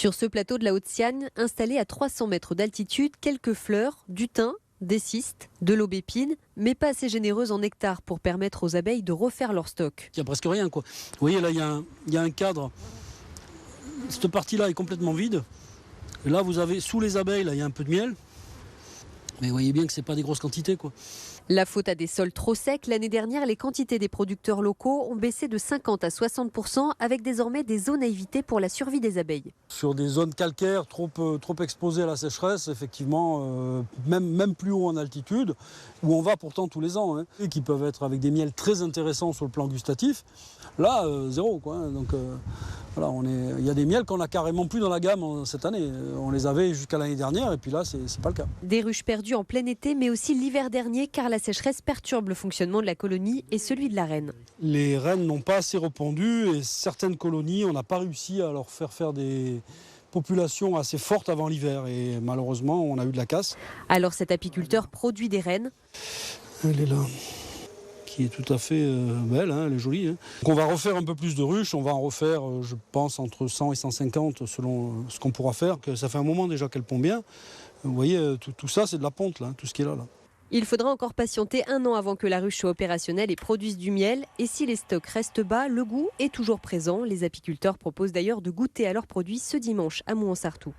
Sur ce plateau de la Haute-Siagne, installé à 300 mètres d'altitude, quelques fleurs, du thym, des cystes, de l'aubépine, mais pas assez généreuses en nectar pour permettre aux abeilles de refaire leur stock. Il n'y a presque rien, quoi. Vous voyez, là, il y a un cadre. Cette partie-là est complètement vide. Et là, vous avez, sous les abeilles, là, il y a un peu de miel. Mais vous voyez bien que ce n'est pas des grosses quantités, quoi. La faute à des sols trop secs, l'année dernière, les quantités des producteurs locaux ont baissé de 50 à 60%, avec désormais des zones à éviter pour la survie des abeilles. Sur des zones calcaires trop exposées à la sécheresse, effectivement, même plus haut en altitude, où on va pourtant tous les ans, et qui peuvent être avec des miels très intéressants sur le plan gustatif, là, zéro, quoi. Donc voilà, il y a des miels qu'on a carrément plus dans la gamme cette année. On les avait jusqu'à l'année dernière, et puis là, c'est pas le cas. Des ruches perdues en plein été, mais aussi l'hiver dernier, car la sécheresse perturbe le fonctionnement de la colonie et celui de la reine. Les reines n'ont pas assez répandu, et certaines colonies, on n'a pas réussi à leur faire des populations assez fortes avant l'hiver, et malheureusement, on a eu de la casse. Alors cet apiculteur produit des reines. Elle est là, qui est tout à fait belle, hein, elle est jolie. Hein. Donc on va refaire un peu plus de ruches, on va en refaire, je pense, entre 100 et 150 selon ce qu'on pourra faire. Que ça fait un moment déjà qu'elle pond bien. Vous voyez, tout ça, c'est de la ponte, là, tout ce qui est là. Il faudra encore patienter 1 an avant que la ruche soit opérationnelle et produise du miel. Et si les stocks restent bas, le goût est toujours présent. Les apiculteurs proposent d'ailleurs de goûter à leurs produits ce dimanche à Mouansartou.